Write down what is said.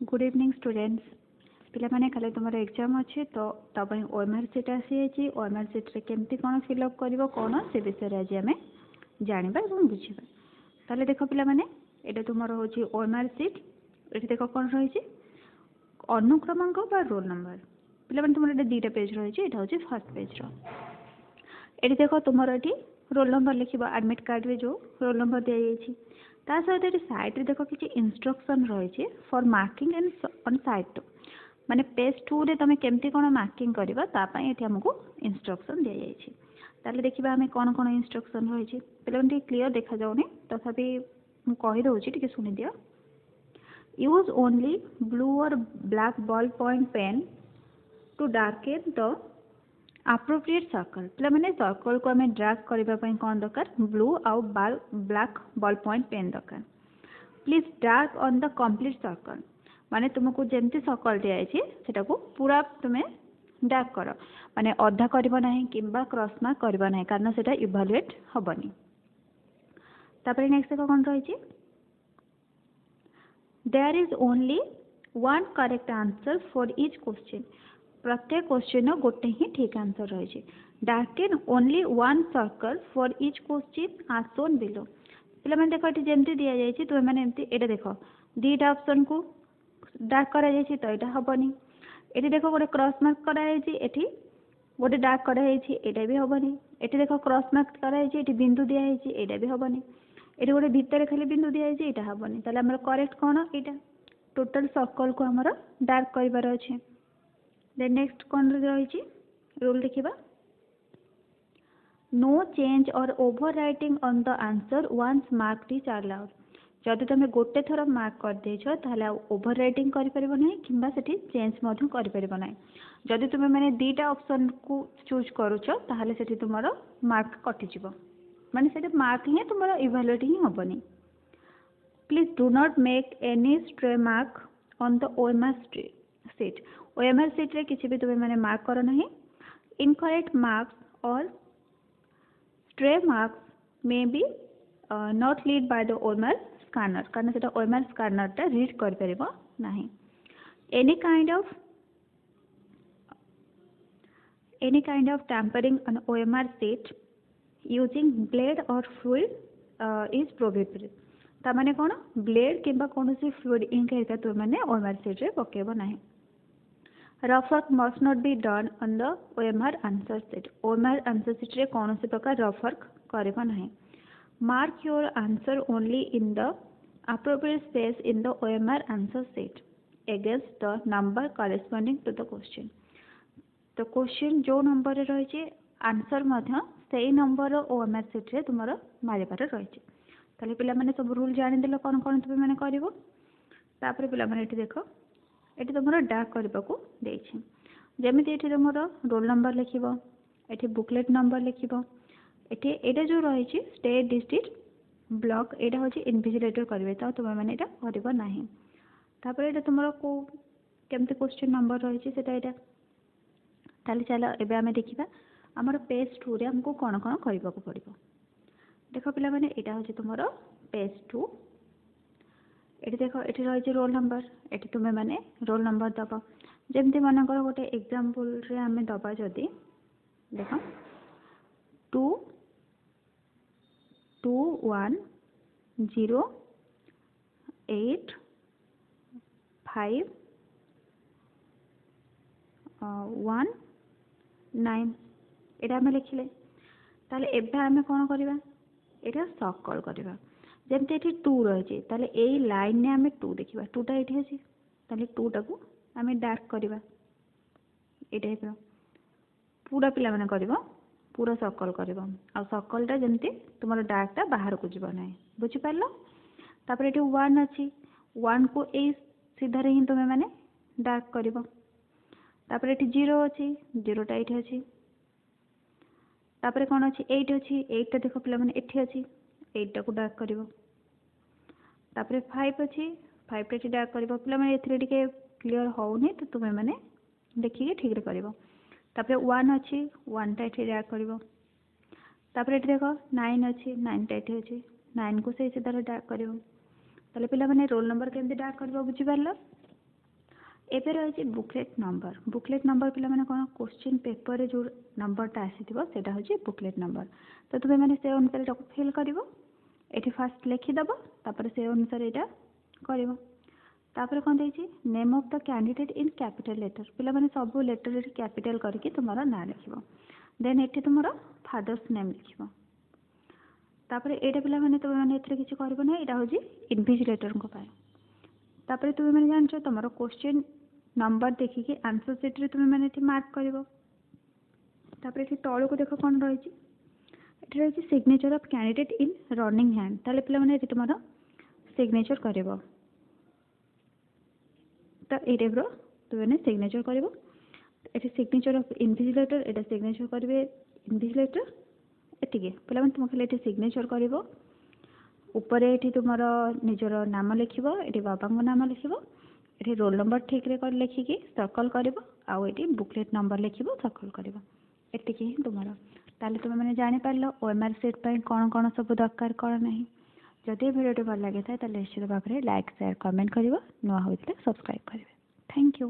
Good evening students पिलामाने खाली तुम exam अच्छे तो तब ओएमआर सीट आसी ओएमआर सीट्रे केमती कौन फिलअप कर कौन से विषय आज आम जाना और बुझा ताले देख पिलामाने ये तुम हूँ ओएमआर सीट ये देख कौन रही अनुक्रमांक बा रोल नंबर पिलामाने तुम दुईटा पेज रही है हूँ फर्स्ट पेज ये देख तुम ये रोल नंबर लिख एडमिट कार्ड रे जो रोल नंबर दी जाइए ता सहित ये साइड देख कि इंस्ट्रक्शन रही for marking and on side two माने पेज 2 रे तुम केमती कौन मार्किंग करबा तापा ये हमको इंस्ट्रक्शन दी जाइए ताले देखिबा हमें कौन कौन इंस्ट्रक्शन रही पे क्लीयर देखा जाऊनी तथापि मु कहि दउची टिके सुनि दियो use only blue or black ballpoint pen to darken the appropriate circle पे मैंने सर्कल को आम ड्रैग करने कौन दरकार ब्लू आउ ब्लैक बॉल पॉइंट पेन दरकार please drag on the complete circle माने तुमको जमती सर्कल दिखाई को पूरा तुम्हें ड्रैग कर माने अधा करना कि क्रॉस मार्क करना कारण से इभालुएट हेनी तापर नेक्स्ट देख कौन रही there is only one correct answer for each question प्रत्येक क्वेश्चन गोटे ही ठीक आंसर रही darken only one circle for each question as shown below पे मैंने देख ये जमी दि जाए तुम मैंने ये देख दीटा ऑप्शन को डार्क करा तो यहाँ हेनी ये देख गोटे क्रॉस मार्क कराई गोटे डार्क कराई यहाँ भी हेनी ये देख क्रॉस मार्क कराई बिंदु दिखाई यहाँ भी हेनी ये गोटे भितर खाली बिंदु दिखाई यहाँ हेनी ताले आमर करेक्ट कौन यहाँ टोटल सर्कल को आमर डार्क करार अच्छे देन नेक्स्ट कौन रही रूल देखा नो चेंज और overwriting on the answer once mark is allowed जदि तुम गोटे थर मार्क कर देछ ताले ओवर राइटिंग करि परिबो नै किंबा सेठी चेंज मधु करि परिबो नै जदि तुम मैंने दीटा ऑप्शन को चूज करूछ ताले सेठी तुमरो मार्क कटि जिवो माने सेठी मार्क ही तुमरो इवैल्यूएट ही होबनी please do not make any stray mark on the OMR sheet OMR sheet रे किसी भी तुम्हें मैंने मार्क करो नहीं incorrect marks or stray marks may be not read by the OMR scanner कारण से ओएमआर स्कैनर टा रीड कर परिबो नहीं any kind of tampering on OMR sheet using blade or fluid is prohibited ता माने कोन ब्लेड किंबा कोनोसी फ्लूइड इंक हेका तो माने ओएमआर सीट रे पकेबो नहीं rough work must not be done on the OMR answer sheet OMR answer sheet रे कौन से प्रकार रफ वर्क करबा नहीं mark your answer only in the appropriate space in the OMR answer sheet against the number corresponding to the question तो question जो number रे रही आंसर मध्य सही नंबर OMR सीट रे तुमरो मारिबार रही ताले पिला माने सब रूल जानि देलो कोन कोन तुम माने करबो तापर पिला माने एठी देखो एठी तुमरो डाक करबा को देछि जेमिति एठी तुमरो रोल नंबर लिखिबो एठी बुकलेट नंबर लिखिबो एठी एटा जो रही स्टेट डिस्ट्रिक्ट ब्लॉक यहाँ हूँ इनविजिलेटर करेंगे तो तुम मैंने यहाँ कर नहीं तापर ये तुम को केमती क्वेश्चन नंबर रही है ताली चल एवं आम देखा आमर पेज 2 रे हमको कौन कौन करने को पड़ो देख पिला माने यहाँ हूँ तुम पेज 2 ये देख ये रही रोल नंबर ये तुम्हें मैंने रोल नंबर दब जमी मनकर गोटे एग्जाम्पल आम दबा जदि देख 2 1 0 8 5 1 9 ये आम लिखिले ताले एबे आम कौन करवा यहाँ सर्कल करवा जमती ये 2 रही है लाइन ने आम 2 देखा 2टा ये अच्छी ताले 2टा को आम डार्क करवा ये टाइप पूरा पिला माने करवा पूरा सर्कल कर सर्कलटा जमती तुम डार्कटा बाहर को जीव ना बुझिपार तापर ये 1 अच्छी 1 को यही सीधार ही तुम्हें मैंने डार्क कर तापर ये 0 अच्छी 0टा ये अच्छी तापर कौन अच्छी 8 अच्छी 8टा देख पिला माने एठी अच्छी 8टा को डार्क कर तापर 5 अच्छी 5टा ये डार्क कर पिला माने एथिरे टिके क्लियर होउनी तो तुम्हें मैंने देखिए ठीक रे करबो तापर 1 अच्छी 1टा ये डार्क कर तापर ये देख 9 अच्छी 9टा ये अच्छी 9 को से सीधा डार्क कर ताले पिला माने रोल नंबर केमती डार्क करबो बुझी पारलो एबे रही बुकलेट नंबर पे मैंने कौन क्वेश्चन पेपर जो नंबरटा आसीटा हूँ बुकलेट नंबर। तो तुम्हें मैंने से अनुसार फिल कर फास्ट लिखिदेव तापर से अनुसार यहाँ कर तापर कौन देती name of the candidate in capital letter पिला मैंने सब लेटर कैपिटल करके तुम ना लिख देन ये तुम फादर्स नेम लिख तापर एटा पिला मैंने तुम मैंने किसी करना यहाँ हूँ इनविजिलेटर तापर तुम मैंने जान तुम क्वेश्चन नंबर देखिए आंसर सीट रे तुम मैंने मार्क कर तापर ये तौल को देख कौन रही रही signature of candidate in running hand ताले पिला मैंने तुम सिग्नेचर कर तो ये टाइप तुमने सिग्नेचर कर सिग्नेचर ऑफ इनविजिलेटर ये सिग्नेचर करेंगे इनविजिलेटर एति पे तुम खाली ये सिग्नेचर कर ऊपर ये तुम निजर नाम लिख ये बाबा नाम लिख ये रोल नंबर ठीक रे लिखिकी सर्कल कर बुकलेट नंबर लिख सर्कल कर एति ही तुम ताले तुम मैंने जापर ओएमआर सीट कौन कौन सब दरकार कौन ना जदि भिडियो भल लगी था निश्चित भाव में लाइक शेयर कमेंट कर नुआ होता सब्सक्राइब करेंगे। Thank you.